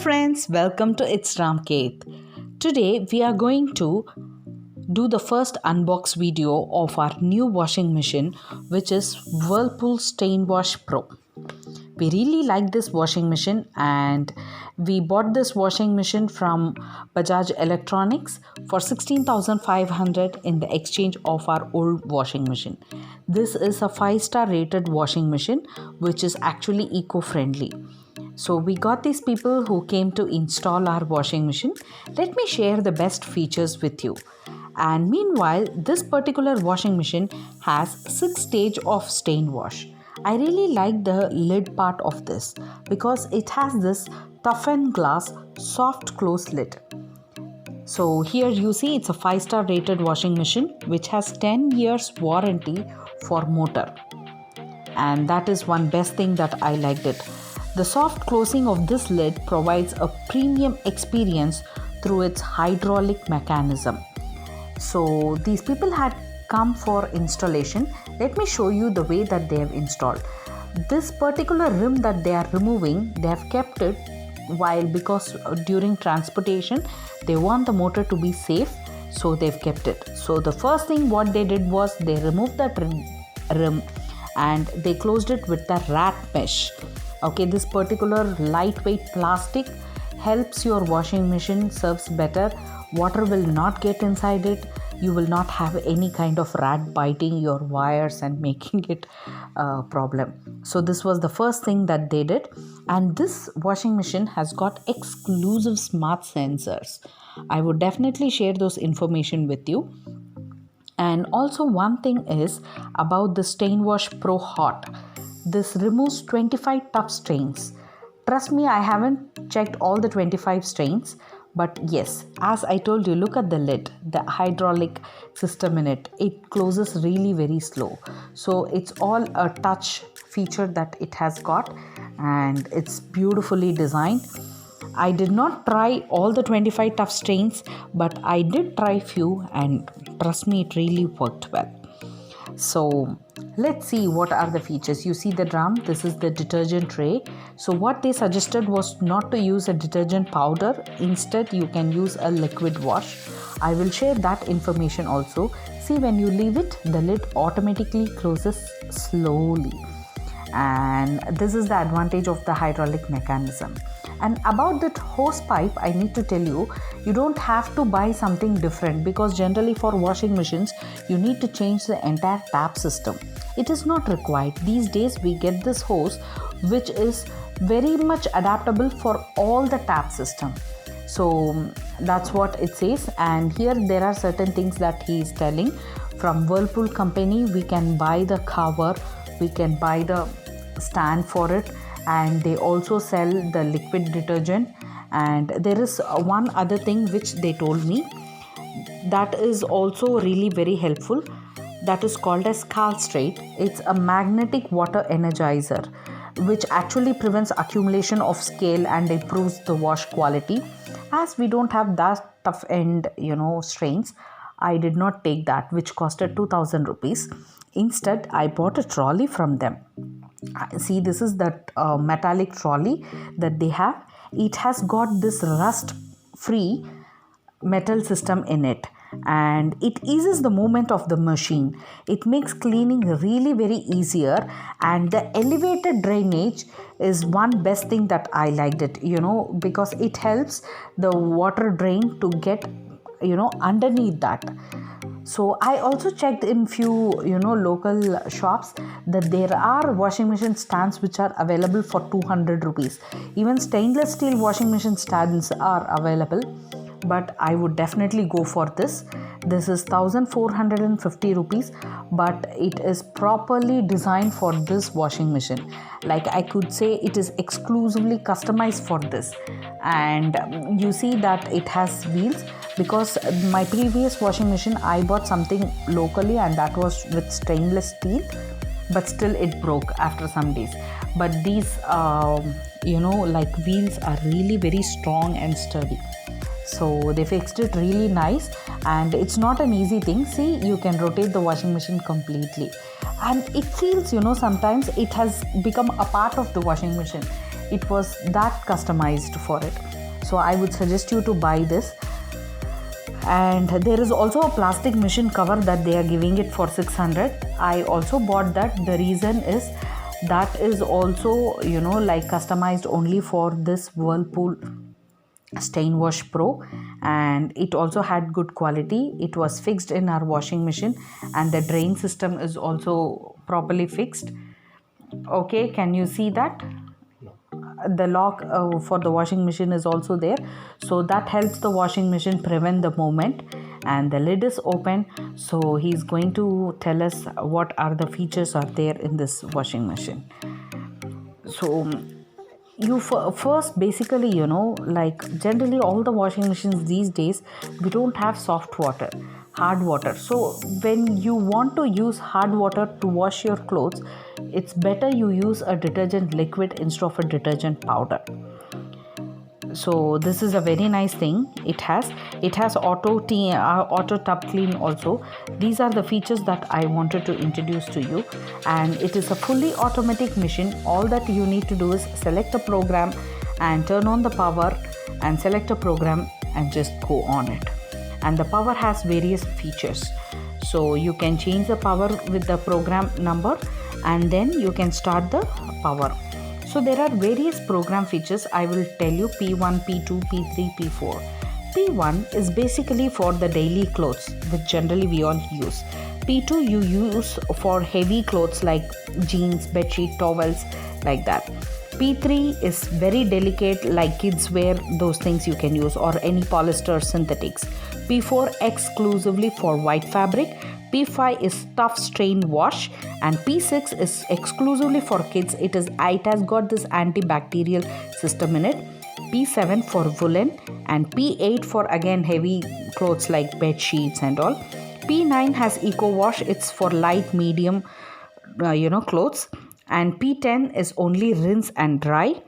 friends, welcome to It's Ramketh. Today we are going to do the first unbox video of our new washing machine, which is Whirlpool Stain Wash Pro. We really like this washing machine and we bought this washing machine from Bajaj Electronics for 16,500 in the exchange of our old washing machine. This is a 5-star rated washing machine which is actually eco-friendly. So we got these people who came to install our washing machine. Let me share the best features with you. And meanwhile, this particular washing machine has 6 stages of stain wash. I really like the lid part of this because it has this toughened glass soft close lid. So here you see it's a 5-star rated washing machine which has 10 years warranty for motor. And that is one best thing that I liked it. The soft closing of this lid provides a premium experience through its hydraulic mechanism. So these people had come for installation. Let me show you the way that they have installed. This particular rim that they are removing, they have kept it because during transportation they want the motor to be safe, so they've kept it. So the first thing what they did was they removed that rim and they closed it with the rat mesh. Okay, this particular lightweight plastic helps your washing machine serves better. Water will not get inside it. You will not have any kind of rat biting your wires and making it a problem. So this was the first thing that they did. And this washing machine has got exclusive smart sensors. I would definitely share those information with you. And also one thing is about the Stain Wash Pro Hot. This removes 25 tough stains. Trust me, I haven't checked all the 25 stains. But yes, as I told you, look at the lid, the hydraulic system in it. It closes really very slow. So it's all a touch feature that it has got and it's beautifully designed. I did not try all the 25 tough stains, but I did try few and trust me, it really worked well. So let's see what are the features. You see the drum, this is the detergent tray. So what they suggested was not to use a detergent powder. Instead, you can use a liquid wash. I will share that information also. See, when you leave it, the lid automatically closes slowly. And this is the advantage of the hydraulic mechanism. And about that hose pipe, I need to tell you, you don't have to buy something different because generally for washing machines, you need to change the entire tap system. It is not required. These days, we get this hose which is very much adaptable for all the tap system. So that's what it says. And here there are certain things that he is telling. From Whirlpool company, we can buy the cover, we can buy the stand for it, and they also sell the liquid detergent. And there is one other thing which they told me that is also really very helpful, that is called as Calstrate. It's a magnetic water energizer which actually prevents accumulation of scale and improves the wash quality. As we don't have that tough end strains, I did not take that, which costed 2,000 rupees. Instead, I bought a trolley from them. See, this is that metallic trolley that they have. It has got this rust free metal system in it and it eases the movement of the machine. It makes cleaning really very easier, and the elevated drainage is one best thing that I liked it, because it helps the water drain to get underneath that. So I also checked in few local shops that there are washing machine stands which are available for 200 rupees. Even stainless steel washing machine stands are available, but I would definitely go for this. This is 1,450 rupees, but it is properly designed for this washing machine. Like I could say, it is exclusively customized for this. And you see that it has wheels, because my previous washing machine I bought something locally and that was with stainless steel, but still it broke after some days. But these like wheels are really very strong and sturdy. So they fixed it really nice, and it's not an easy thing. See, you can rotate the washing machine completely and it feels sometimes it has become a part of the washing machine. it was that customized for it. So I would suggest you to buy this. And there is also a plastic machine cover that they are giving it for 600. I also bought that. The reason is that is also, you know, like customized only for this Whirlpool Stain Wash Pro, and it also had good quality. It was fixed in our washing machine, and the drain system is also properly fixed. Okay, can you see that? The lock for the washing machine is also there, so that helps the washing machine prevent the movement. And the lid is open, so he's going to tell us what are the features are there in this washing machine. So you first, basically, you know, like generally all the washing machines these days, we don't have soft water, hard water. So when you want to use hard water to wash your clothes, it's better you use a detergent liquid instead of a detergent powder. So this is a very nice thing. It has auto tub clean also. These are the features that I wanted to introduce to you, and it is a fully automatic machine. All that you need to do is select a program and turn on the power, and select a program and just go on it. And the power has various features, so you can change the power with the program number, and then you can start the power. So there are various program features. I will tell you P1, P2, P3, P4. P1 is basically for the daily clothes, which generally we all use. P2 you use for heavy clothes like jeans, bedsheet, towels, like that. P3 is very delicate, like kids wear, those things you can use, or any polyester synthetics. P4 exclusively for white fabric. P5 is tough stain wash, and P6 is exclusively for kids. It has got this antibacterial system in it. P7 for woolen, and P8 for again heavy clothes like bed sheets and all. P9 has eco wash. It's for light medium clothes. And P10 is only rinse and dry.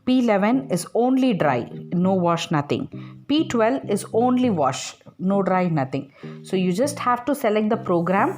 P11 is only dry, no wash, nothing. P12 is only wash, no dry, nothing. So you just have to select the program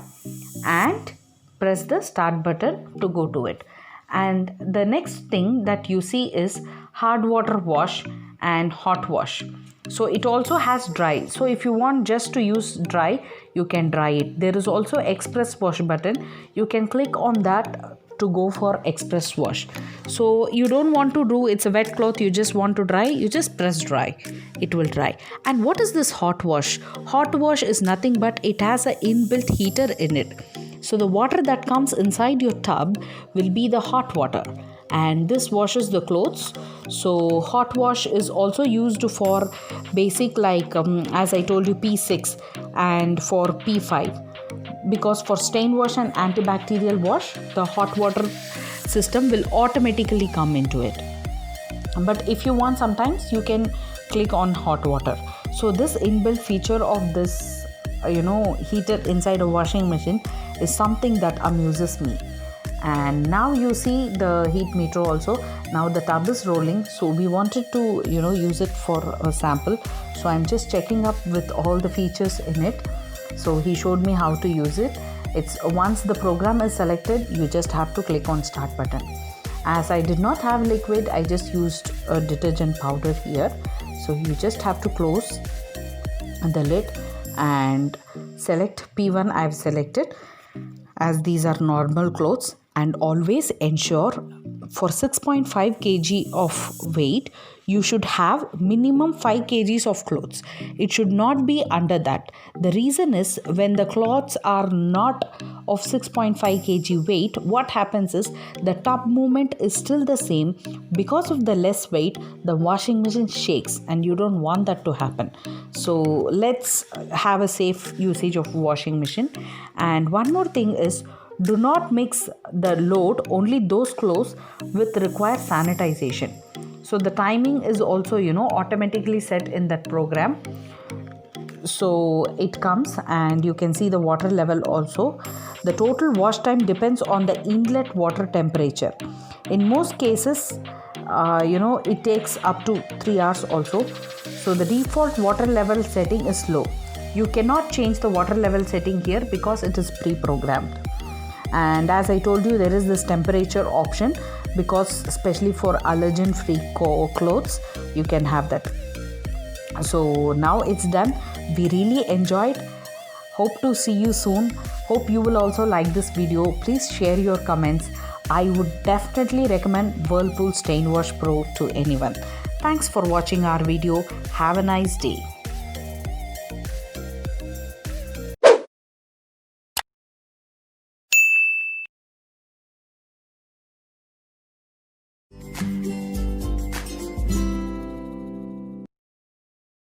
and press the start button to go to it. And the next thing that you see is hard water wash and hot wash. So it also has dry. So if you want just to use dry, you can dry it. There is also express wash button. You can click on that to go for express wash. So you don't want to do, it's a wet cloth, you just want to dry, you just press dry, it will dry. And what is this hot wash? Hot wash is nothing but it has an inbuilt heater in it. So the water that comes inside your tub will be the hot water, and this washes the clothes. So hot wash is also used for basic, like as I told you, P6 and for P5. Because for stain wash and antibacterial wash, the hot water system will automatically come into it. But if you want, sometimes you can click on hot water. So this inbuilt feature of this heater inside a washing machine is something that amuses me. And now you see the heat meter also. Now the tub is rolling, so we wanted to use it for a sample. So I'm just checking up with all the features in it. So he showed me how to use it. It's once the program is selected, you just have to click on start button. As I did not have liquid, I just used a detergent powder here. So you just have to close the lid and select P1. I've selected, as these are normal clothes. And always ensure for 6.5 kg of weight, you should have minimum 5 kgs of clothes. It should not be under that. The reason is, when the clothes are not of 6.5 kg weight, what happens is the tub movement is still the same. Because of the less weight, the washing machine shakes, and you don't want that to happen. So let's have a safe usage of washing machine. And one more thing is, do not mix the load, only those clothes with require sanitization. So the timing is also automatically set in that program. So it comes, and you can see the water level also. The total wash time depends on the inlet water temperature. In most cases, it takes up to 3 hours also. So the default water level setting is low. You cannot change the water level setting here because it is pre-programmed. And as I told you, there is this temperature option. because especially for allergen free clothes you can have that. So now it's done. We really enjoyed. Hope to see you soon. Hope you will also like this video. Please share your comments. I would definitely recommend Whirlpool Stain Wash Pro to anyone. Thanks for watching our video. Have a nice day.